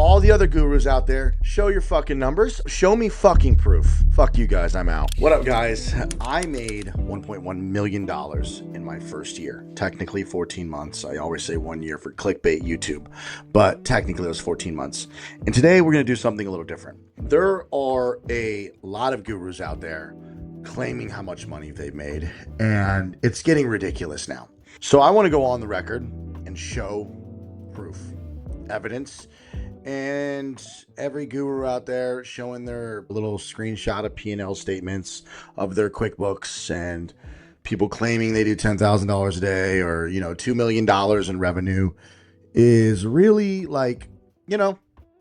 all the other gurus out there, show your fucking numbers. Show me fucking proof. Fuck you guys, I'm out. What up, guys? I made $1.1 million in my first year. Technically 14 months. I always say 1 year for clickbait YouTube, but technically it was 14 months. And today we're going to do something a little different. There are a lot of gurus out there claiming how much money they've made, and it's getting ridiculous now. So I want to go on the record and show proof, evidence, and every guru out there showing their little screenshot of P&L statements of their QuickBooks and people claiming they do $10,000 a day or, $2 million in revenue is really like,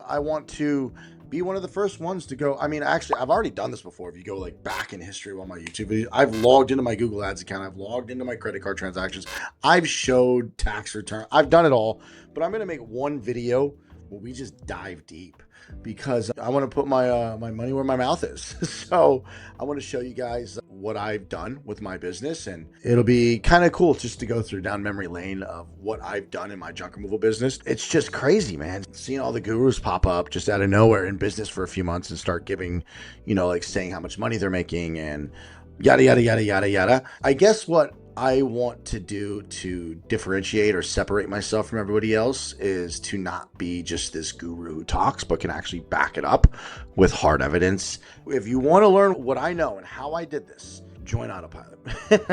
I want to be one of the first ones to go. I mean, actually, I've already done this before. If you go like back in history on my YouTube videos, I've logged into my Google Ads account. I've logged into my credit card transactions. I've showed tax return. I've done it all, but I'm going to make one video where we just dive deep because I want to put my money where my mouth is. So I want to show you guys what I've done with my business, and it'll be kind of cool just to go through down memory lane of what I've done in my junk removal business. It's just crazy, man. Seeing all the gurus pop up just out of nowhere in business for a few months and start giving, like saying how much money they're making and yada, yada, yada, yada, yada. I guess what I want to do to differentiate or separate myself from everybody else is to not be just this guru who talks, but can actually back it up with hard evidence. If you want to learn what I know and how I did this, join Autopilot.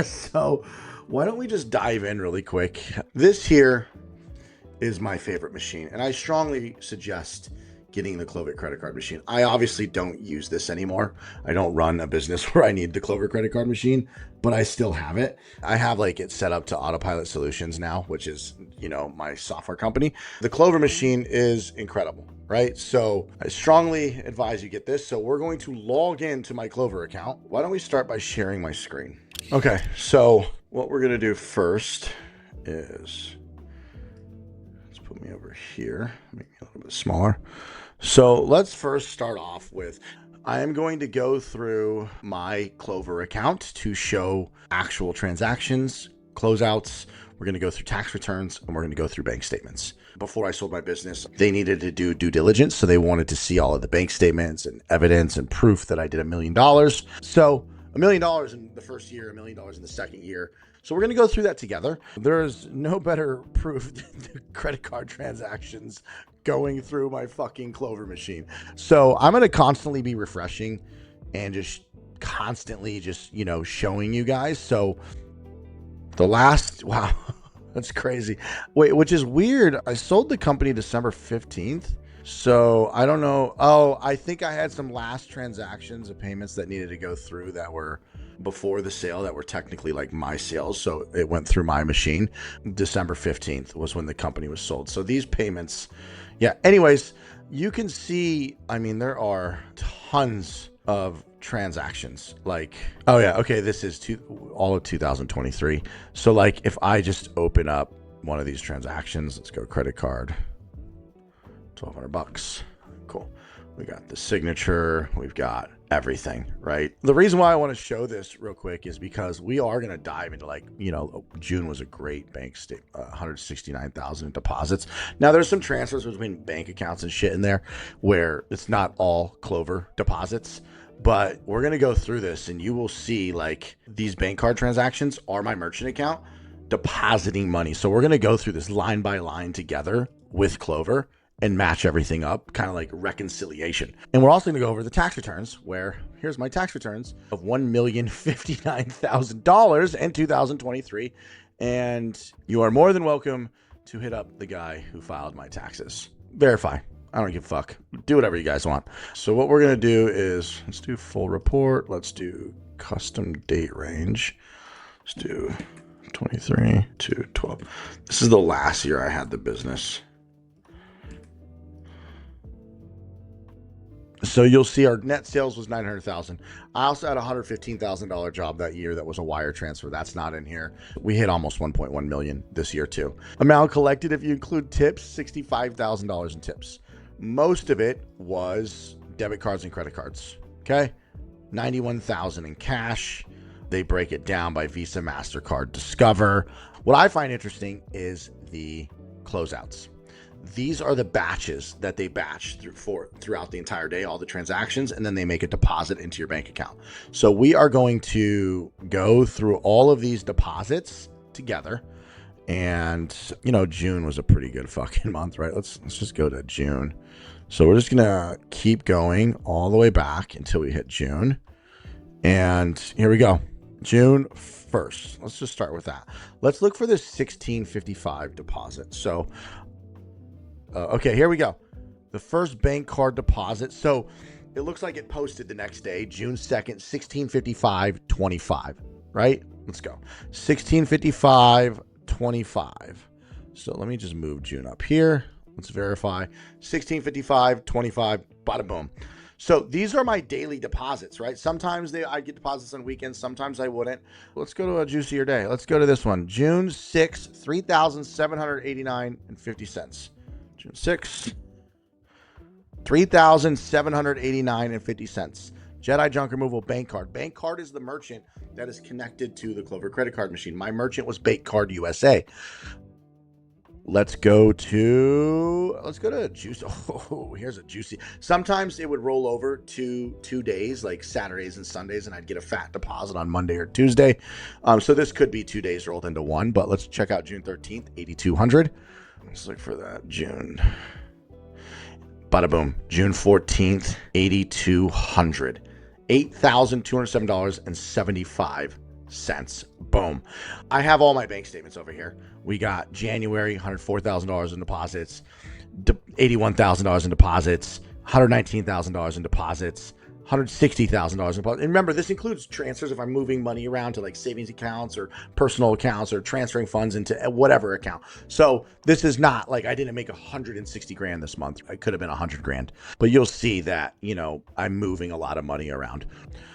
So why don't we just dive in really quick? This here is my favorite machine, and I strongly suggest getting the Clover credit card machine. I obviously don't use this anymore. I don't run a business where I need the Clover credit card machine, but I still have it. I have it set up to Autopilot Solutions now, which is, my software company. The Clover machine is incredible, right? So I strongly advise you get this. So we're going to log into my Clover account. Why don't we start by sharing my screen? Okay, so what we're going to do first is, let's put me over here, make me a little bit smaller. So let's first start off with, I am going to go through my Clover account to show actual transactions, closeouts. We're going to go through tax returns, and we're going to go through bank statements. Before I sold my business, they needed to do due diligence. So they wanted to see all of the bank statements and evidence and proof that I did $1 million. So $1 million in the first year, $1 million in the second year. So we're going to go through that together. There's no better proof than the credit card transactions going through my fucking Clover machine. So I'm going to constantly be refreshing and just constantly just, showing you guys. So wow, that's crazy. Wait, which is weird. I sold the company December 15th. So I don't know. Oh, I think I had some last transactions of payments that needed to go through that were before the sale that were technically like my sales. So it went through my machine. December 15th was when the company was sold. So these payments, yeah. Anyways, you can see, there are tons of transactions. Oh yeah. Okay. This is all of 2023. So if I just open up one of these transactions, let's go credit card, $1,200. Cool. We got the signature. We've got everything, right? The reason why I want to show this real quick is because we are going to dive into June was a great bank statement, 169,000 in deposits. Now there's some transfers between bank accounts and shit in there where it's not all Clover deposits, but we're going to go through this and you will see these bank card transactions are my merchant account depositing money. So we're going to go through this line by line together with Clover and match everything up, kind of like reconciliation. And we're also going to go over the tax returns, where here's my tax returns of $1,059,000 in 2023. And you are more than welcome to hit up the guy who filed my taxes. Verify. I don't give a fuck. Do whatever you guys want. So what we're going to do is, let's do full report. Let's do custom date range. Let's do 23 to 12. This is the last year I had the business. So you'll see our net sales was $900,000. I also had a $115,000 job that year that was a wire transfer. That's not in here. We hit almost 1.1 million this year too. Amount collected, if you include tips, $65,000 in tips. Most of it was debit cards and credit cards. Okay, 91,000 in cash. They break it down by Visa, MasterCard, Discover. What I find interesting is the closeouts. These are the batches that they batch throughout the entire day, all the transactions, and then they make a deposit into your bank account. So we are going to go through all of these deposits together. And, you know, June was a pretty good fucking month, right? Let's just go to June. So we're just going to keep going all the way back until we hit June. And here we go. June 1st. Let's just start with that. Let's look for this 1655 deposit. So, okay, here we go. The first bank card deposit. So it looks like it posted the next day, June 2nd, 1655.25, right? Let's go. 1655.25. So let me just move June up here. Let's verify. 1655.25. Bada boom. So these are my daily deposits, right? Sometimes I get deposits on weekends. Sometimes I wouldn't. Let's go to a juicier day. Let's go to this one. June 6th, $3,789.50. June 6th, $3,789.50. Jedi Junk Removal Bank Card. Bank Card is the merchant that is connected to the Clover credit card machine. My merchant was Bank Card USA. Let's go to juice. Oh, here's a juicy. Sometimes it would roll over to 2 days, like Saturdays and Sundays, and I'd get a fat deposit on Monday or Tuesday. So this could be 2 days rolled into one, but let's check out June 13th, 8,200. Let's look for that. June. Bada boom. June 14th, 8,200. $8,207.75. Boom. I have all my bank statements over here. We got January, $104,000 in deposits, $81,000 in deposits, $119,000 in deposits, $160,000 in deposits. And remember, this includes transfers if I'm moving money around to like savings accounts or personal accounts or transferring funds into whatever account. So this is not like I didn't make 160 grand this month. I could have been 100 grand, but you'll see that, you know, I'm moving a lot of money around.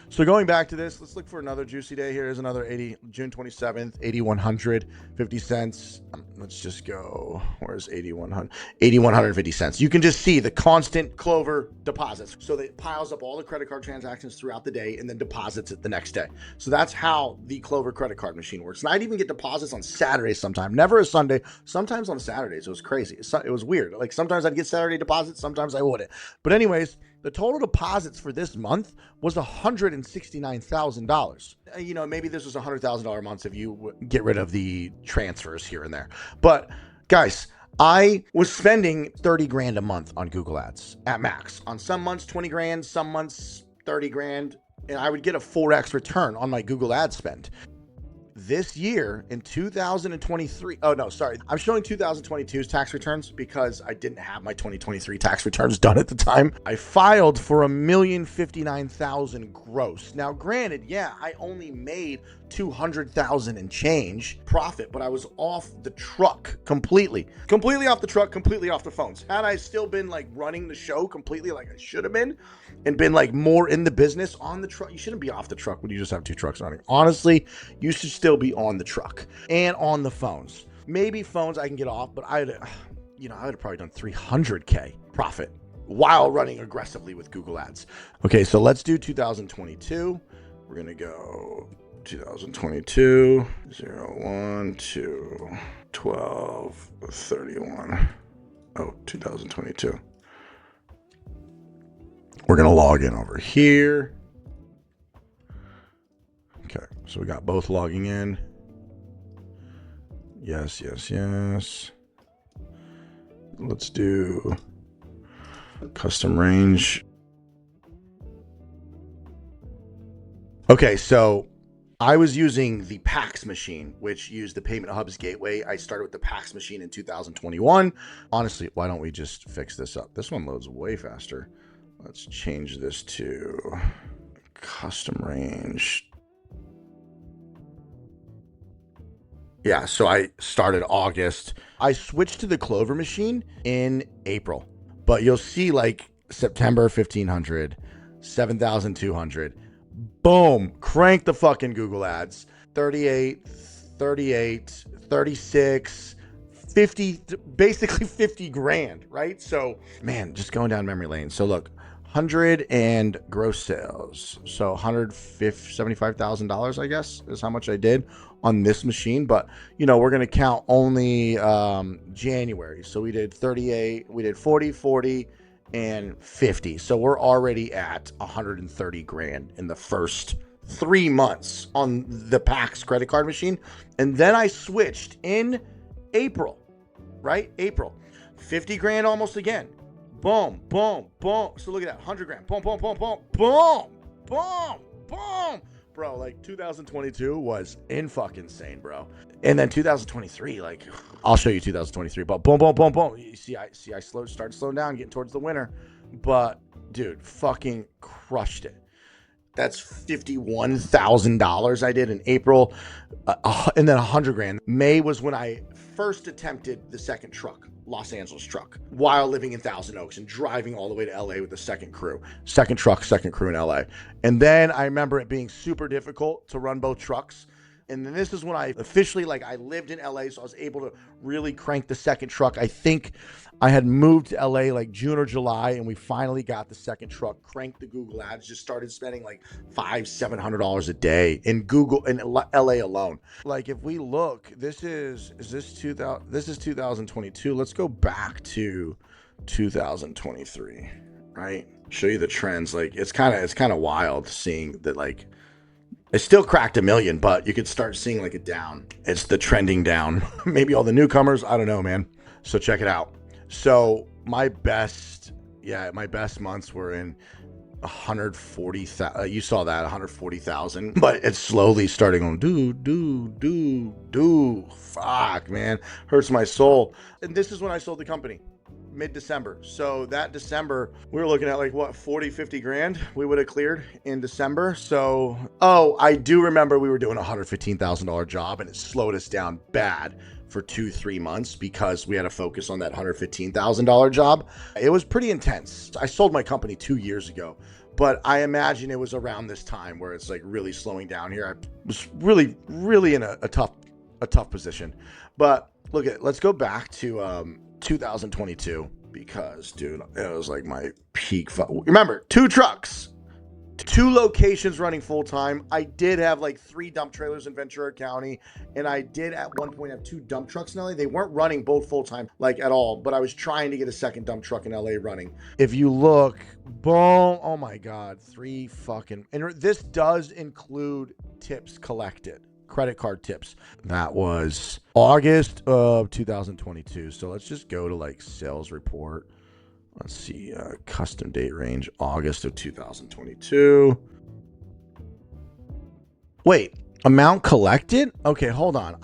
So going back to this, let's look for another juicy day. Here's another June 27th, 8,150 cents. Let's just go. Where's 8,100? 8,150 cents. You can just see the constant Clover deposits. So it piles up all the credit card transactions throughout the day and then deposits it the next day. So that's how the Clover credit card machine works. And I'd even get deposits on Saturdays sometimes. Never a Sunday. Sometimes on Saturdays. It was crazy. It was weird. Like sometimes I'd get Saturday deposits. Sometimes I wouldn't. But anyways, the total deposits for this month was $169,000. You know, maybe this was $100,000 months if you get rid of the transfers here and there. But guys, I was spending 30 grand a month on Google Ads at max. On some months, 20 grand, some months, 30 grand. And I would get a 4x return on my Google Ad spend. This year in 2023, oh no, sorry. I'm showing 2022's tax returns because I didn't have my 2023 tax returns done at the time. I filed for $1,059,000 gross. Now, granted, yeah, I only made $200,000 and change profit, but I was off the truck completely off the truck, completely off the phones. Had I still been like running the show completely like I should have been and been like more in the business on the truck, you shouldn't be off the truck when you just have 2 trucks running. Honestly, you should still be on the truck and on the phones. Maybe phones I can get off, but I would have probably done 300K profit while running aggressively with Google Ads. Okay, so let's do 2022. We're going to go 2022, 01 to 12, 31. Oh, 2022. We're going to log in over here. Okay, so we got both logging in. Yes. Let's do custom range. Okay, so I was using the PAX machine, which used the Payment Hub's gateway. I started with the PAX machine in 2021. Honestly, why don't we just fix this up? This one loads way faster. Let's change this to custom range. Yeah, so I started August. I switched to the Clover machine in April, but you'll see like September 1,500, 7,200. Boom, crank the fucking Google Ads. 38, 38, 36, 50, basically 50 grand, right? So, man, just going down memory lane. So look, 100 and gross sales. So $175,000, I guess, is how much I did on this machine. But, you know, we're going to count only January. So we did 38, we did 40, 40, and 50. So we're already at 130 grand in the first 3 months on the PAX credit card machine. And then I switched in April, right? April, 50 grand almost again. Boom, boom, boom. So look at that, 100 grand. Boom, boom, boom, boom, boom, boom, boom. Bro, like 2022 was insane, bro. And then 2023, like, I'll show you 2023, but boom, boom, boom, boom. You see, I started slowing down, getting towards the winter. But, dude, fucking crushed it. That's $51,000 I did in April, and then 100 grand. May was when I first attempted the second truck, Los Angeles truck, while living in Thousand Oaks and driving all the way to LA with the second crew, second truck, second crew in LA. And then I remember it being super difficult to run both trucks. And then this is when I officially, like, I lived in LA, so I was able to really crank the second truck. I think I had moved to LA like June or July, and we finally got the second truck, cranked the Google ads, just started spending like $500-700 a day in Google in LA alone. Like, if we look, this is 2022. Let's go back to 2023, right? Show you the trends. Like, it's kind of wild seeing that, like, it still cracked 1 million, but you could start seeing like a down. It's the trending down. Maybe all the newcomers, I don't know, man. So check it out. So my best months were in 140,000. You saw that, 140,000. But it's slowly starting on fuck, man. Hurts my soul. And this is when I sold the company. Mid-December. So that December, we were looking at like what, 40-50 grand we would have cleared in December. So, I do remember we were doing a $115,000 job, and it slowed us down bad for 2-3 months because we had to focus on that $115,000 job. It was pretty intense. I sold my company 2 years ago, but I imagine it was around this time where it's like really slowing down here. I was really in a tough position. But look let's go back to 2022, because, dude, it was like my peak. Remember, 2 trucks, 2 locations running full time. I did have like 3 dump trailers in Ventura County, and I did at one point have 2 dump trucks in LA. They weren't running both full time like at all, but I was trying to get a second dump truck in LA running. If you look, boom, oh my God, 3 fucking, and this does include tips collected. Credit card tips. That was August of 2022. So let's just go to like sales report. Let's see, custom date range, August of 2022. Wait, amount collected? Okay, hold on.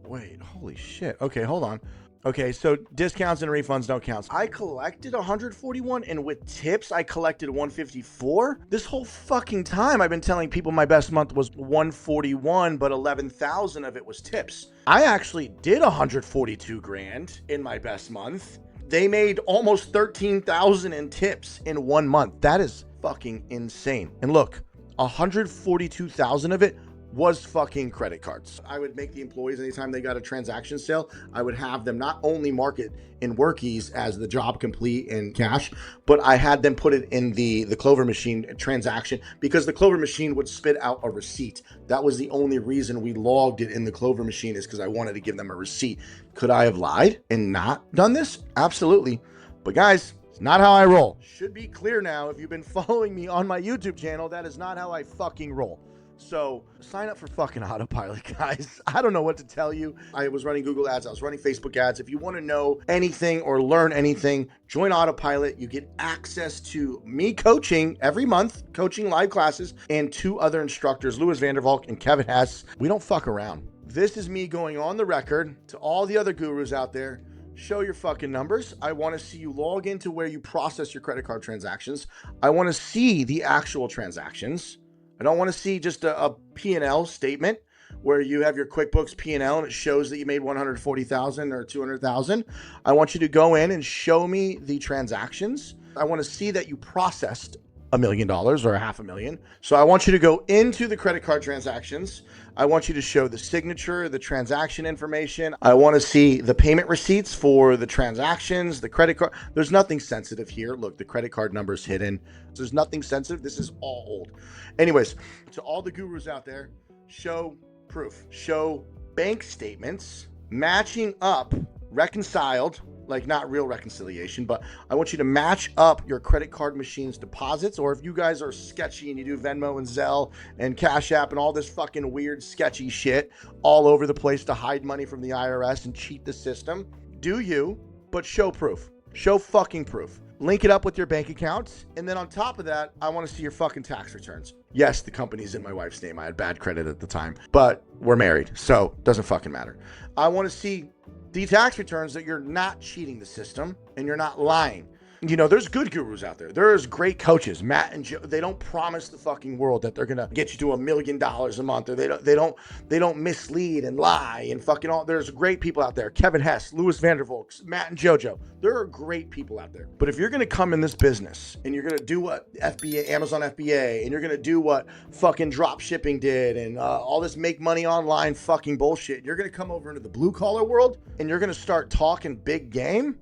Wait, holy shit. Okay, hold on. Okay, so discounts and refunds don't count. I collected 141, and with tips, I collected 154. This whole fucking time, I've been telling people my best month was 141, but 11,000 of it was tips. I actually did 142 grand in my best month. They made almost 13,000 in tips in 1 month. That is fucking insane. And look, 142,000 of it was fucking credit cards. I would make the employees, anytime they got a transaction sale, I would have them not only mark it in Workies as the job complete in cash, but I had them put it in the Clover machine transaction, because the Clover machine would spit out a receipt. That was the only reason we logged it in the Clover machine, is because I wanted to give them a receipt. Could I have lied and not done this? Absolutely. But guys, it's not how I roll. Should be clear now, if you've been following me on my YouTube channel, that is not how I fucking roll. So sign up for fucking Autopilot, guys. I don't know what to tell you. I was running Google ads. I was running Facebook ads. If you want to know anything or learn anything, join Autopilot. You get access to me coaching every month, coaching live classes, and 2 other instructors, Louis Vandervalk and Kevin Hess. We don't fuck around. This is me going on the record to all the other gurus out there. Show your fucking numbers. I want to see you log into where you process your credit card transactions. I want to see the actual transactions. I don't want to see just a P&L statement where you have your QuickBooks P&L and it shows that you made 140,000 or 200,000. I want you to go in and show me the transactions. I want to see that you processed $1 million or $500,000. So I want you to go into the credit card transactions. I want you to show the signature, the transaction information. I want to see the payment receipts for the transactions, the credit card. There's nothing sensitive here. Look, the credit card number is hidden. There's nothing sensitive. This is all old. Anyways, to all the gurus out there, show proof, show bank statements matching up, reconciled, like not real reconciliation, but I want you to match up your credit card machine's deposits. Or if you guys are sketchy and you do Venmo and Zelle and Cash App and all this fucking weird sketchy shit all over the place to hide money from the IRS and cheat the system, do you, but show proof. Show fucking proof. Link it up with your bank accounts. And then on top of that, I want to see your fucking tax returns. Yes, the company's in my wife's name. I had bad credit at the time, but we're married, so it doesn't fucking matter. I want to see the tax returns that you're not cheating the system and you're not lying. You know, there's good gurus out there. There's great coaches, Matt and Joe. They don't promise the fucking world that they're gonna get you to $1 million a month, or they don't mislead and lie and fucking all. There's great people out there. Kevin Hess, Louis Vandervolk, Matt and JoJo. There are great people out there. But if you're gonna come in this business and you're gonna do what FBA, Amazon FBA, and you're gonna do what fucking drop shipping did and all this make money online fucking bullshit, you're gonna come over into the blue collar world and you're gonna start talking big game.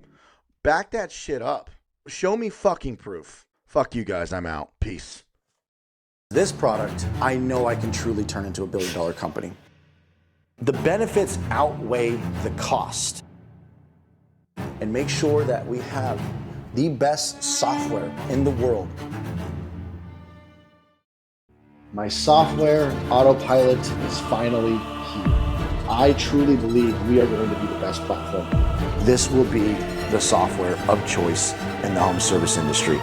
Back that shit up. Show me fucking proof. Fuck you guys, I'm out. Peace. This product, I know I can truly turn into $1 billion company. The benefits outweigh the cost. And make sure that we have the best software in the world. My software, Autopilot, is finally here. I truly believe we are going to be the best platform. This will be the software of choice in the home service industry.